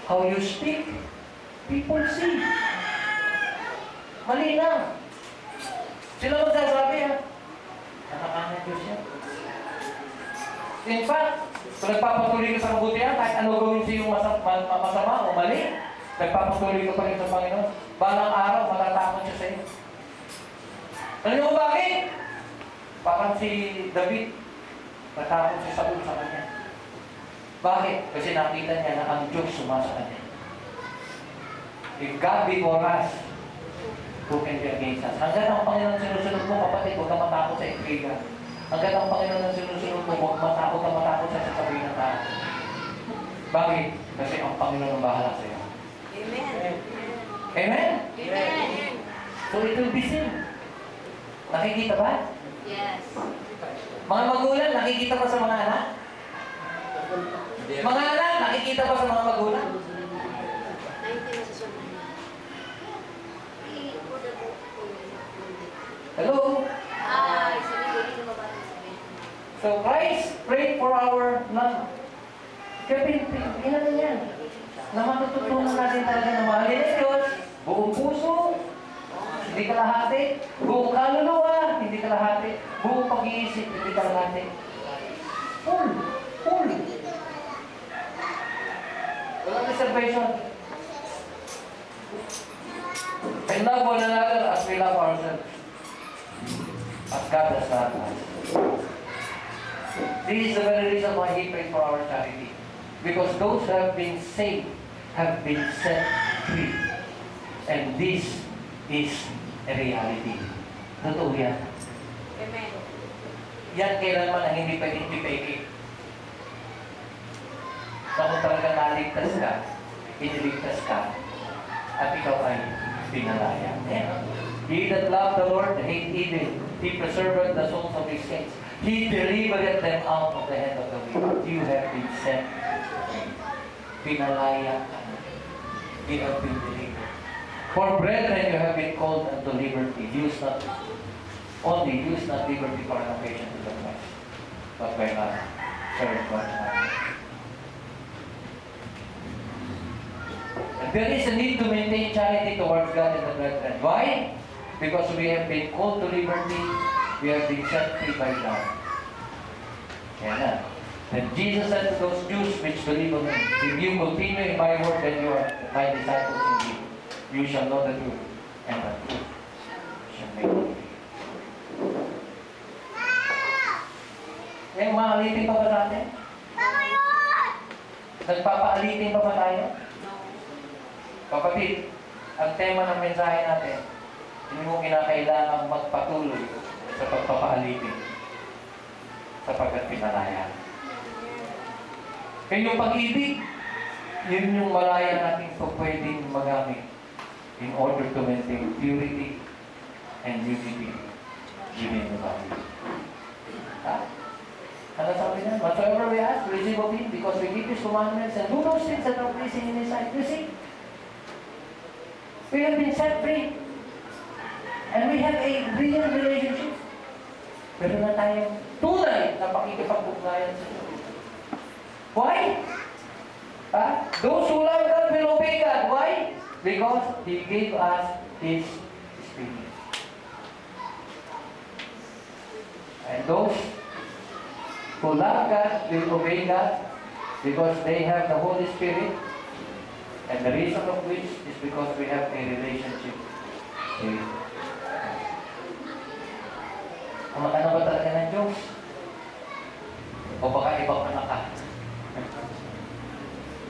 How you speak, people see. Mali na. Sila magsasabi ha. Nakakanan Diyos yan. In fact, kung nagpapatuloy ka sa kabutihan, kahit ano gawin sa iyong masama o mali, nagpapatuloy ka pa rin sa Panginoon, balang araw, matatakot siya sa iyo. Alam niyo kung bakit? Parang si David, natakot si Saul sa kanya. Bakit? Kasi nakita niya na ang Diyos sumasa kanya. If God be for us, who can be against us? Hanggang ang Panginoon sinusunod mo, kapatid, huwag ka matakot sa intriga. Hanggang ang Panginoon ang sinusunod mo, huwag matakot sa sasabihin ng tao. Bakit? Kasi ang Panginoon ang bahala sa iyo. Amen. Amen? Amen. So it will be seen. Nakikita ba? Yes. Mga magulang, nakikita ba sa mga anak? Mga anak, nakikita ba sa mga magulang? Hello? So Christ prayed for our love. Kaya pinano yan. Na matututunan natin talaga na mahalin ang Diyos, buong puso, hindi kalahati, buong kaluluwa, hindi kalahati, buong pag-iisip, hindi kalahati. Full. Walang reservation. And love one another as we love ourselves. As God has loved us. This is the very reason why He prayed for our charity. Because those who have been saved have been set free. And this is a reality. Totoo yan. Amen. Yan kailanman ang hindi pwedeng ipeke. Kung talaga naligtas ka, iniligtas ka, at ikaw ay pinalaya. Yeah. He that loved the Lord hate evil. He preserved the souls of His saints. He delivered them out of the hand of the wicked. You have been set free. Pinalaya ka. You have been delivered. For brethren, you have been called unto liberty. Use not liberty for an occasion to the flesh, but by love serve one another. And there is a need to maintain charity towards God and the brethren. Why? Because we have been called to liberty, we have been set free by love. Yan na. Then Jesus said to those Jews which believe on Him, if you continue in my word, then you are my disciples indeed. You shall know the truth, and the truth shall make you free. Maalitin pa ba natin? Nagpapaalitin pa ba tayo? Kapatid, ang tema ng mensahe natin, hindi mo kinakailangang magpatuloy sa pagpapaalitin sapagkat pinalaya. Kaya yung pag-ibig, yun yung malaya natin po pwedeng magamit in order to maintain purity and unity within the body. Ha? Ano sabi niya? Whatsoever we ask, receive of Him because we keep His commandments and do those things that are pleasing in His sight. You see? We have been set free. And we have a real relationship. Pero na tayong tunay na pakikipag-ugnayan sa Diyos. Why? Those who love God will obey God. Why? Because He gave us His Spirit. And those who love God will obey God because they have the Holy Spirit. And the reason of which is because we have a relationship with God. Ang ano ba talaga ng Diyos? O baka ibang anak ka?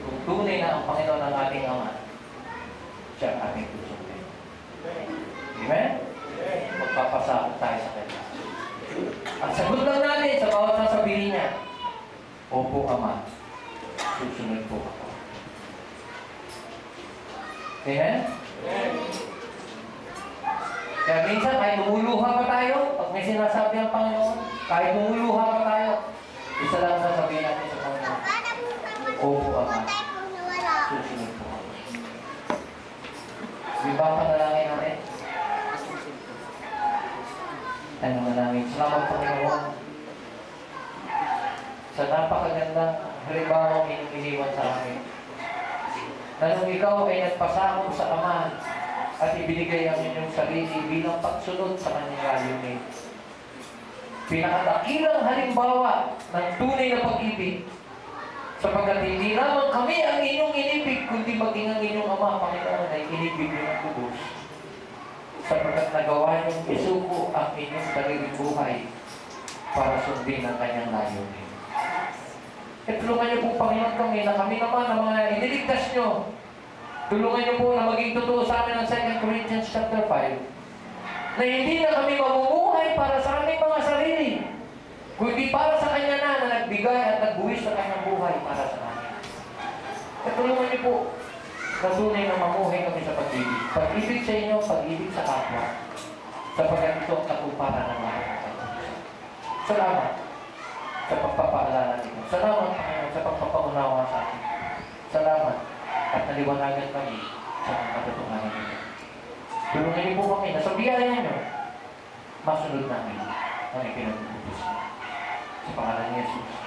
Kung tunay na ang Panginoon ang ating Ama, siya ang ating susundin. Amen? Magpapasakot tayo sa Kanya. Ang sagot lang natin sa bawat sasabihin niya, Opo, Ama, susunod po ako. Amen? Amen. Kaya minsan, kahit lumuluha pa tayo, pag may sinasabi ang Panginoon, kahit lumuluha pa tayo, isa lang sasabihin natin sa Panginoon, Opo, Ama, susunod po ako. Di ba ang panalangin natin? Ano na namin? Salamat Panginoon sa napakagandang halimbawa iniwan sa amin. na nung ikaw ay nagpasakop sa Ama at ibinigay ang inyong sarili bilang pagsunod sa kanyang layunin. Pinakadakilang halimbawa ng tunay na pag-ibig, sapagkat hindi lamang kami ang inyong inibig, kundi maging ang inyong Ama, Panginoon, ay inibig niyo ng lubos. Sapagkat nagawa niyong isuko ang inyong sariling buhay para sundin ang kanyang layunin. Tulungan niyo po, Panginoon, kami na kami naman ang mga iniligtas niyo. Tulungan niyo po na maging totoo sa amin ang 2 Corinthians chapter 5, na hindi na kami mamumuhay para sa aming mga sarili, kundi para sa Kanya na nagbigay at nagbuwis sa Kanyang buhay para sa amin. Tulungan niyo po na tunay na mamuhay kami sa pag-ibig. Pag-ibig sa inyo, pag-ibig sa kapwa, sapagkat ito ang katuparan ng lahat ng Panginoon. Salamat sa pagpapaalala ninyo. Salamat, Panginoon, sa pagpapaunawa sa amin. Salamat at naliwanagan kami sa mga katotohanan nito. Tulungan niyo po kami na sa biyaya niyo, masunod namin ang ipinag-utos niyo. Sa pangalan ni Jesus.